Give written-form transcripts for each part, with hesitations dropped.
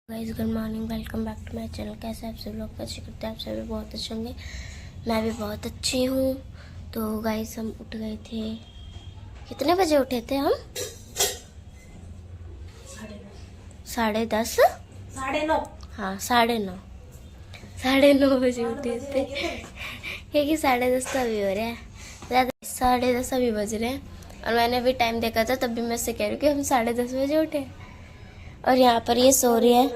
Guys good morning, welcome back to my channel. कैसे आप सब लोग? अच्छे करते हैं, आप सभी बहुत अच्छे होंगे। मैं भी बहुत अच्छी हूँ। तो गाइस हम उठ गए थे। कितने बजे उठे थे हम? 10:30। 9:30। हाँ 9:30। 9:30 बजे उठे थे क्योंकि 10:30 तो अभी हो रहा है। ज़्यादा 10:30 अभी बज रहे हैं। और मैंने अभी टाइम देखा था, तब भी मैं से कह रही हूँ कि हम 10:30 बजे उठे। और यहाँ पर ये सो रही है।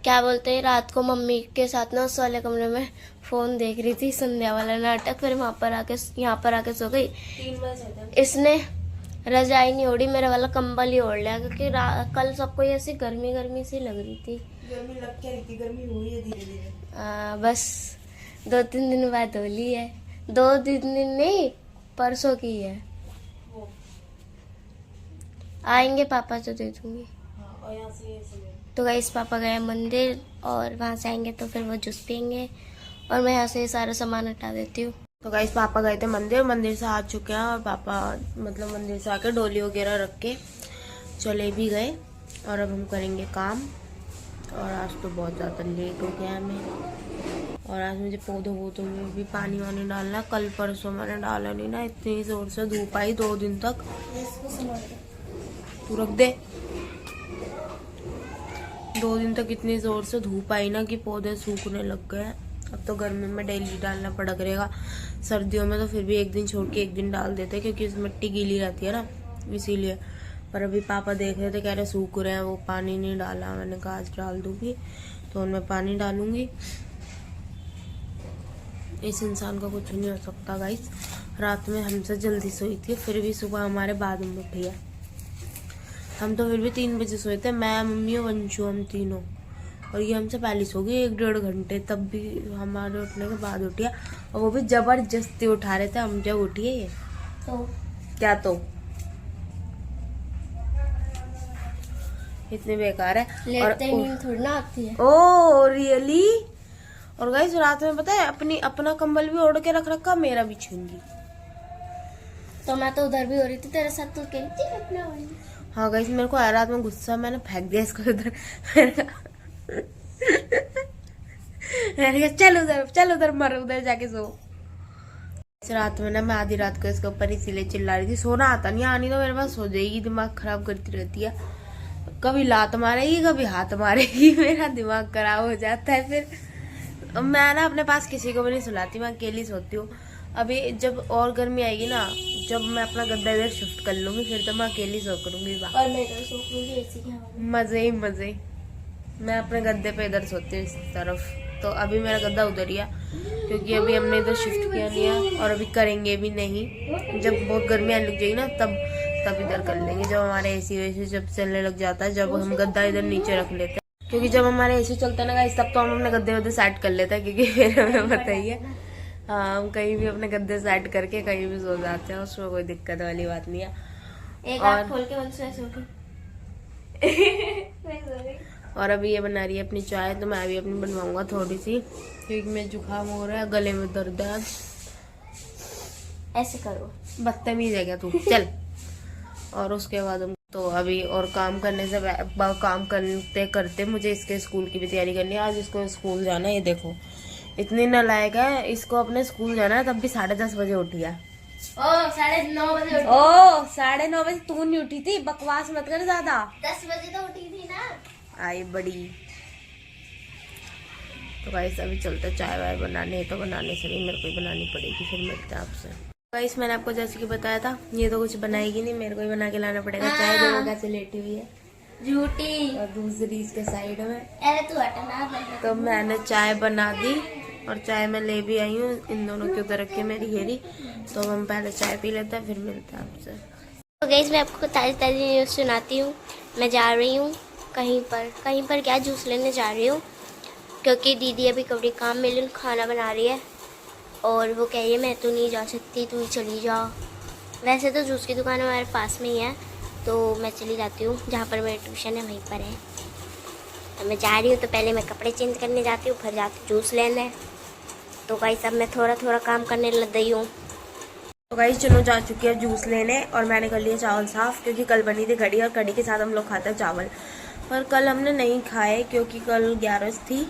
क्या बोलते हैं, रात को मम्मी के साथ ना उस वाले कमरे में फोन देख रही थी, संध्या वाला नाटक। फिर यहाँ पर आके सो गई। 3 बजे इसने रजाई नहीं ओढ़ी, मेरा वाला कंबल ही ओढ़ लिया क्योंकि कल सबको ऐसी गर्मी गर्मी सी लग रही थी। गर्मी लग क्या रही थी? गर्मी हुई है धीरे धीरे। बस 2-3 दिन बाद होली है। 2-3 दिन नहीं, परसों की है। आएंगे पापा तो दे दूंगी। हाँ, और यहाँ से तो गाइस पापा गए मंदिर और वहां से आएंगे तो फिर वो जूस पियेंगे। और मैं यहाँ से सारा सामान हटा देती हूँ। तो गाइस पापा गए थे मंदिर से आ चुके हैं। और पापा मतलब मंदिर से आके डोली वगैरह रख के चले भी गए। और अब हम करेंगे काम। और आज तो बहुत ज़्यादा लेट हो गया हमें। और आज मुझे पौधों में भी पानी वानी डालना। कल परसों मैंने डाला नहीं ना, इतनी जोर से धूप आई 2 दिन तक। तू रख दे। 2 दिन तक इतनी जोर से धूप आई ना कि पौधे सूखने लग गए। अब तो गर्मी में डेली डालना पड़ा करेगा। सर्दियों में तो फिर भी एक दिन छोड़ के एक दिन डाल देते क्योंकि उस मिट्टी गीली रहती है ना, इसीलिए। पर अभी पापा देख रहे थे, कह रहे सूख रहे हैं, वो पानी नहीं डाला। मैंने कहा आज डाल दूंगी, तो उनमें पानी डालूंगी। इस इंसान का कुछ नहीं हो सकता गाइस। रात में हमसे जल्दी सोई थी, फिर भी सुबह हमारे बाद में उठी है। हम तो फिर भी 3 बजे सोए थे, मैं मम्मी और वंशु, हम तीनों। और ये हमसे पहले सो गई 1-1.5 घंटे, तब भी हमारे उठने के बाद उठिया। और वो भी जबरदस्ती उठा रहे थे हम जब उठिए। ये तो क्या तो इतने बेकार है। लेटते ही नींद थोड़ी ना आती है। Oh really. और गाइस रात में पता है अपना कंबल भी ओढ़ के रख रखा, मेरा भी छीन ली। तो मैं तो उधर भी हो रही थी तेरे साथ, तो कह रही थी अपना वाली। हाँ गाइस मेरे को आया रात में गुस्सा, मैंने फेंक दिया इसको उधर। मैंने कहा चल उधर मर, उधर जाके सो। इस रात में ना मैं आधी रात को इसके ऊपर इसीलिए चिल्ला रही थी। सोना आता नहीं, आनी तो मेरे पास सो जाएगी, दिमाग खराब करती रहती है। कभी लात मारेगी, कभी हाथ मारेगी, मेरा दिमाग खराब हो जाता है। फिर मैं ना अपने पास किसी को भी नहीं सुलाती, मैं अकेली सोती हूँ। अभी जब और गर्मी आएगी ना, जब मैं अपना गद्दा इधर शिफ्ट कर लूंगी, फिर तो मैं अकेली सो करूंगी। और मैं इधर सो लूंगी एसी के हवा में। मजे। मैं अपने गद्दे पे इधर सोती हूँ इस तरफ। तो अभी मेरा गद्दा उधर ही है क्योंकि अभी हमने इधर शिफ्ट किया नहीं है, और अभी करेंगे भी नहीं। जब बहुत गर्मी आने लग जाएगी ना, तब इधर कर लेंगे। जब हमारे एसी वैसी जब चलने लग जाता है, जब हम गद्दा इधर नीचे रख लेते हैं। क्योंकि जब हमारे एसी चलता है ना गाइस, तब तो हम अपने गद्दे वद्दे सेट कर लेते हैं, क्योंकि फिर हमें पता ही है। हाँ, हम कहीं भी अपने गद्दे सेट करके कहीं भी सो जाते हैं, उसमें कोई दिक्कत वाली बात नहीं है। एक आँख खोल के ऐसे उठी। और अभी ये बना रही है अपनी चाय, तो मैं भी अपनी बनवाऊंगा थोड़ी सी, क्योंकि मैं जुकाम हो रहा है, गले में दर्द है। ऐसे करो, बदतमीज है क्या तू? चल। और उसके बाद हम तो अभी और काम करते करते मुझे इसके स्कूल की भी तैयारी करनी है। आज इसको स्कूल जाना है। ये देखो इतनी नालायक है, इसको अपने स्कूल जाना है, तब भी 10:30 बजे उठी है। 9:30 बजे। 9:30 बजे तू नहीं उठी थी, बकवास मत कर ज्यादा। 10 बजे तो उठी थी ना। आई बड़ी। तो गाइस अभी चलते चाय वाय बनाने, तो बनाने से नहीं मेरे को बनानी पड़ेगी। फिर मिलते हैं आपसे। गाइस मैंने आपको जैसे कि बताया था, ये तो कुछ बनाएगी नहीं, मेरे को ही बना के लाना पड़ेगा। चाय देखो कैसे लेटी हुई है, झूठी। और दूसरी इसके साइड में। अरे तू हटना। तो मैंने चाय बना दी और चाय मैं ले भी आई हूँ। इन दोनों के उधर रखी मेरी घेरी। तो हम पहले चाय पी लेते हैं, फिर मिलते हैं आपसे। तो गाइस मैं आपको ताज़ी न्यूज़ सुनाती हूँ। मैं जा रही हूँ कहीं पर क्या, जूस लेने जा रही हूँ, क्योंकि दीदी अभी कभी काम में खाना बना रही है। और वो कह रही है मैं तो नहीं जा सकती, तू ही चली जा। वैसे तो जूस की दुकान हमारे पास में ही है, तो मैं चली जाती हूँ। जहाँ पर मेरी ट्यूशन है वहीं पर है। तो मैं जा रही हूँ, तो पहले मैं कपड़े चेंज करने जाती हूँ, फिर जाती हूँ जूस लेने। तो गाइस अब मैं थोड़ा काम करने लग गई हूँ। तो गाइस चलो जा चुकी है जूस लेने और मैंने कर लिया चावल साफ, क्योंकि कल बनी थी कढ़ी और कढ़ी के साथ हम लोग खाते हैं चावल। पर कल हमने नहीं खाए क्योंकि कल 11 थी,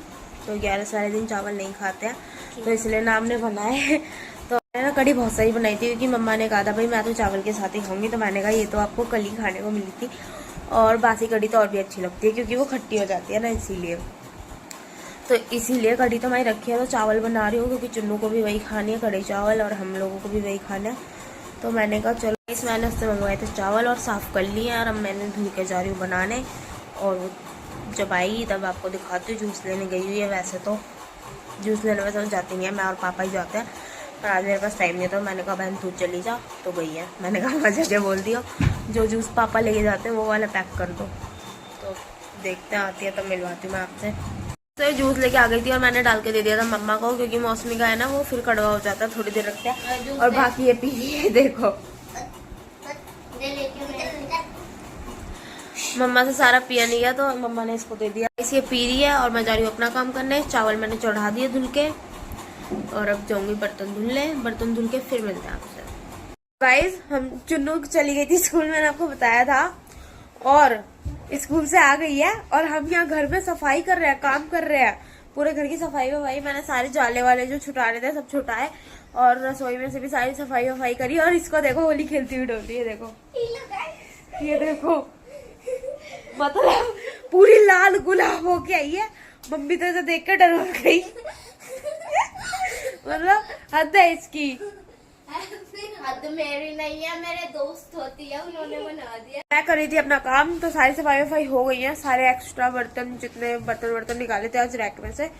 तो 11 वाले दिन चावल नहीं खाते हैं, तो इसलिए ना हमने बनाए। तो मैंने ना कढ़ी बहुत सही बनाई थी, क्योंकि मम्मा ने कहा था भाई मैं तो चावल के साथ ही खाऊंगी, तो मैंने कहा ये तो आपको कल ही खाने को मिली थी, और बासी कढ़ी तो और भी अच्छी लगती है क्योंकि वो खट्टी हो जाती है ना, इसीलिए। तो इसीलिए कढ़ी तो मैं रखी है, तो चावल बना रही हूँ क्योंकि चुन्नू को भी वही खानी है, कढ़ी चावल, और हम लोगों को भी वही खाना है। तो मैंने कहा चलो इस मैंने उससे मंगवाए थे चावल और साफ़ कर लिए, और अब मैंने धुल के जा रही हूँ बनाने, और जब आई तब आपको दिखाती हूँ। जूस लेने गई हुई है, वैसे तो जूस लेने वैसे तो जाती नहीं है, मैं और पापा ही जाते हैं, पर आज मेरे पास टाइम नहीं था। मैंने कहा बहन तू चली जा, तो गई है। मैंने कहा मैं जगह बोल दिया, जो जूस पापा लेके जाते हैं वो वाला पैक कर दो। तो देखते हैं आती है तो मिलवाती हूँ मैं आपसे। तो जूस लेके आ गई थी और मैंने डाल के दे दिया था मम्मा को, क्योंकि मौसमी का है ना वो फिर कड़वा हो जाता है, थोड़ी देर रखते हैं। और बाकी ये पी रही है, देखो मम्मा से सारा पिया नहीं गया तो मम्मा ने इसको दे दिया। इसे पी रही है और मैं जा रही हूँ अपना काम करने। चावल मैंने चढ़ा दिए धुल के, और अब जाऊंगी बर्तन धुलने। बर्तन धुल के फिर मिलते हैं आपसे। गाइस हम चुन्नू चली गई थी स्कूल, मैंने आपको बताया था, और स्कूल से आ गई है और हम यहाँ घर में सफाई कर रहे हैं, काम कर रहे हैं, पूरे घर की सफाई वफाई। मैंने सारे जाले वाले जो छुटाने थे सब छुटाए, और रसोई में से भी सारी सफाई वफाई करी। और इसको देखो होली खेलती हुई डोल रही है, देखो ये देखो, मतलब पूरी लाल गुलाब होके आई है। मम्मी तो इसे देख कर डर गई, मतलब हद है इसकी। हद मेरी नहीं है, मेरे दोस्त होती है, उन्होंने बना दिया। मैं कर रही थी अपना काम, तो सारी सफाई वफाई हो गई है। सारे एक्स्ट्रा बर्तन, जितने बर्तन निकाले थे आज रैक में से,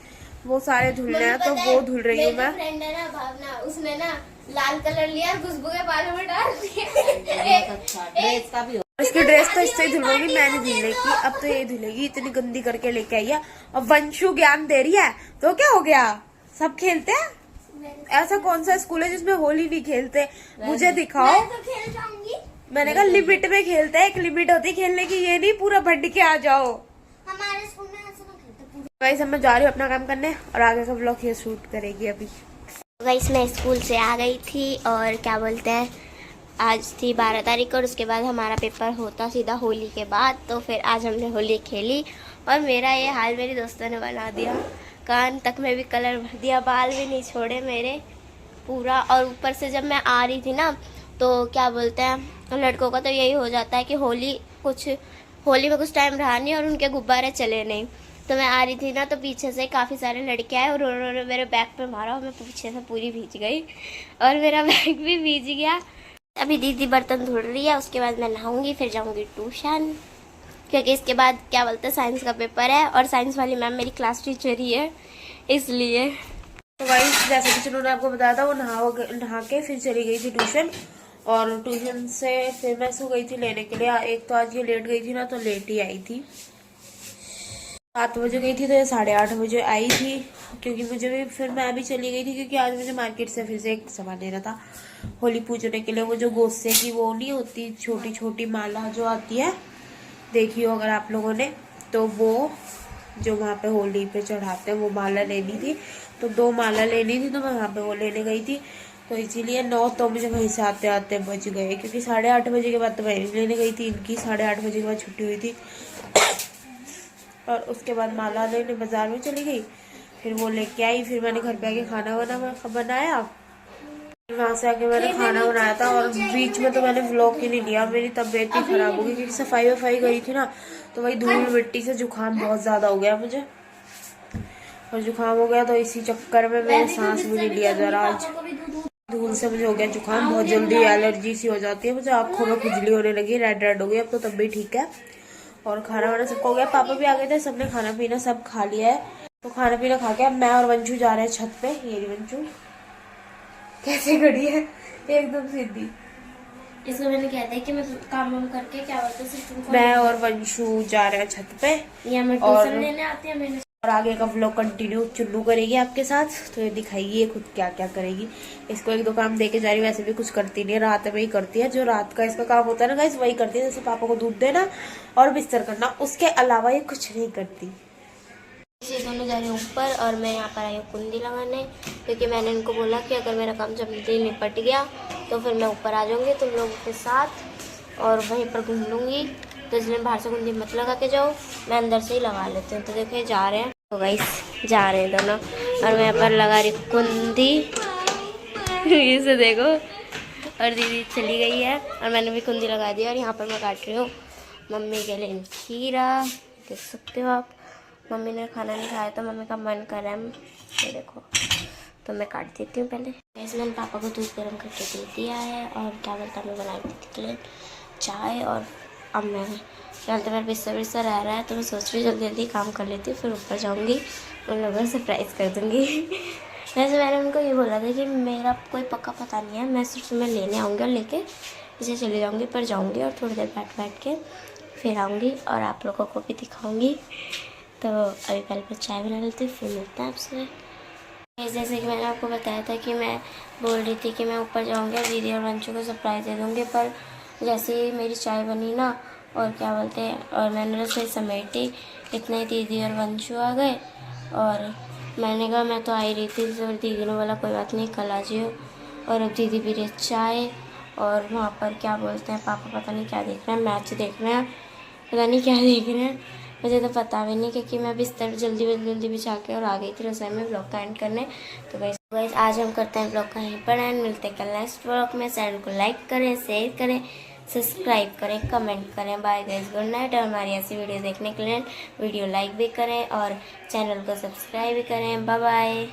वो सारे धुलने हैं, तो वो धुल रही हूँ मैं। फ्रेंड है ना भावना, उसने ना लाल कलर लिया और खुशबू के बालों में डाल दिया। इसकी ड्रेस तो इससे धुलवाऊंगी, मैंने धुलने की। अब तो ये धुलेगी, इतनी गंदी करके लेके आई है। अब वंशु ज्ञान दे रही है, तो क्या हो गया, सब खेलते हैं। ऐसा कौन सा स्कूल है जिसमें होली नहीं खेलते, मुझे दिखाओ। तो खेल जाऊंगी। मैंने कहा लिमिट में खेलते हैं, एक लिमिट होती है खेलने की, ये नहीं पूरा भंड के आ जाओ। हमारे स्कूल में ऐसा नहीं खेलते। गाइस अब मैं जा रही हूँ अपना काम करने, और आगे का व्लॉग ये शूट करेगी अभी। गाइस मैं स्कूल से आ गई थी, और क्या बोलते हैं, आज थी 12 तारीख और उसके बाद हमारा पेपर होता सीधा होली के बाद। तो फिर आज हमने होली खेली, और मेरा ये हाल मेरी दोस्तों ने बना दिया। कान तक में भी कलर भर दिया, बाल भी नहीं छोड़े मेरे पूरा। और ऊपर से जब मैं आ रही थी ना, तो क्या बोलते हैं, लड़कों का तो यही हो जाता है कि होली में कुछ टाइम रहा नहीं और उनके गुब्बारे चले नहीं। तो मैं आ रही थी ना, तो पीछे से काफ़ी सारे लड़के आए और उन्होंने मेरे बैग पे मारा, और मैं पीछे से पूरी भीग गई, और मेरा बैग भी भीग गया। अभी दीदी बर्तन धुल रही है, उसके बाद मैं नहाऊंगी, फिर जाऊंगी ट्यूशन, क्योंकि इसके बाद क्या बोलते हैं साइंस का पेपर है, और साइंस वाली मैम मेरी क्लास टीचर ही है, इसलिए। तो भाई जैसे कि चुनू ने आपको बताया था, वो नहा के फिर चली गई थी ट्यूशन, और ट्यूशन से फिर मैं सो गई थी लेने के लिए। एक तो आज ये लेट गई थी ना, तो लेट ही आई थी। 7 बजे गई थी तो ये 8:30 बजे आई थी, क्योंकि मुझे भी फिर मैं भी चली गई थी, क्योंकि आज मुझे मार्केट से फिर से एक सामान लेना था होली पूजने के लिए। वो जो गोस्से की वो नहीं होती, छोटी छोटी माला जो आती है, देखी हो अगर आप लोगों ने, तो वो जो वहाँ पे होली पे चढ़ाते हैं वो माला लेनी थी। तो 2 माला लेनी थी, तो मैं वहाँ पे वो लेने गई थी। तो इसीलिए 9 तो मुझे वहीं से आते आते बज गए, क्योंकि 8:30 बजे के बाद तो मैं लेने गई थी इनकी। 8:30 बजे के बाद छुट्टी हुई थी, और उसके बाद माला लेने बाजार में चली गई, फिर वो लेके आई। फिर मैंने घर पे आके खाना बनाया, वहाँ से आके मैंने खाना बनाया था, और बीच में तो मैंने व्लॉग ही नहीं लिया, मेरी तबीयत ही खराब हो गई, क्योंकि सफाई वफाई करी थी ना, तो वही धूल मिट्टी से जुकाम बहुत ज्यादा हो गया मुझे, और जुकाम हो गया, तो इसी चक्कर में मैंने सांस भी नहीं लिया जरा। आज धूल से मुझे हो गया जुकाम, बहुत जल्दी एलर्जी सी हो जाती है मुझे, आंखों में खुजली होने लगी, रेड हो गई। अब तो तब भी ठीक है, और खाना वाना सबको हो गया। पापा भी आ गए थे, सबने खाना पीना सब खा लिया है। तो खाना पीना खा के अब मैं और वंशु जा रहे हैं छत पे। ये वंशु कैसे खड़ी है एकदम सीधी, इसको मैंने कहा था कि मैं काम वाम करके क्या बोलते हैं, मैं और वंशु जा रहे हैं छत पे, या मैं ट्यूशन लेने आती है। मैंने और आगे का व्लॉग कंटिन्यू चुन्नू करेगी आपके साथ, तो ये दिखाइए खुद क्या क्या करेगी। इसको 1-2 काम देके जा रही हूँ, वैसे भी कुछ करती नहीं है, रात में ही करती है। जो रात का इसका काम होता है ना गाइस, वही करती है, जैसे पापा को दूध देना और बिस्तर करना, उसके अलावा ये कुछ नहीं करती। इसी दोनों जा रही हूँ ऊपर, और मैं यहाँ पर आई हूँ कुंडी लगाने, क्योंकि मैंने इनको बोला कि अगर मेरा काम जल्दी निपट गया तो फिर मैं ऊपर आ जाऊँगी तुम लोगों के साथ और वहीं पर घूम लूँगी। तो इसलिए बाहर से कुंडी मत लगा के जाओ, मैं अंदर से ही लगा लेती हूँ। तो देखिए जा रहे हैं, तो गाइस जा रहे हैं दोनों, और मैं यहाँ पर लगा रही कुंडी इसे देखो। और दीदी चली गई है और मैंने भी कुंडी लगा दी। और यहाँ पर मैं काट रही हूँ मम्मी के लिए खीरा, देख सकते हो आप। मम्मी ने खाना नहीं खाया तो मम्मी का मन कर रहा है, ये देखो, तो मैं काट देती हूँ पहले। वैसे मैंने पापा को दूध गर्म करके दे दिया है और क्या बोलता मैं बना दी थी चाय। और अब मैं चलते मेरा बिस्तर रह रहा है तो मैं सोच रही जल्दी जल्दी काम कर लेती हूँ, फिर ऊपर जाऊँगी, उन लोगों को सरप्राइज़ कर दूँगी। वैसे मैंने उनको ये बोला था कि मेरा कोई पक्का पता नहीं है, मैं सिर्फ मैं लेने आऊँगी और लेके इसे चले जाऊँगी, पर जाऊँगी और थोड़ी देर बैठ के फिर आऊँगी और आप लोगों को भी दिखाऊँगी। तो अभी पहले मैं चाय बना लेती हूँ, फिर मिलते हैं आपसे। जैसे कि मैंने आपको बताया था कि मैं बोल रही थी कि मैं ऊपर जाऊँगी और दीदी और वंशु को सरप्राइज़ दे दूँगी, पर जैसे ही मेरी चाय बनी ना और क्या बोलते हैं और मैंने रसोई समेटी, इतने दीदी और वंशु आ गए। और मैंने कहा मैं तो आ ही रही थी, तो दीदी ने बोला कोई बात नहीं कल आ जाइयो। और अब दीदी पी रही चाय और वहाँ पर क्या बोलते हैं पापा पता नहीं क्या देख रहे हैं, मैच देख रहे हैं, पता नहीं क्या देख रहे हैं, मुझे तो पता भी नहीं, क्योंकि मैं बिस्तर जल्दी बिछा के और आ गई थी रसोई में ब्लॉग का एंड करने। तो गाइस आज हम करते हैं ब्लॉग का यहीं पर एंड, मिलते हैं कल नेक्स्ट ब्लॉग में। चैनल को लाइक करें, शेयर करें, सब्सक्राइब करें, कमेंट करें। Bye guys, good night. और हमारी ऐसी वीडियो देखने के लिए वीडियो लाइक भी करें और चैनल को सब्सक्राइब भी करें। Bye bye.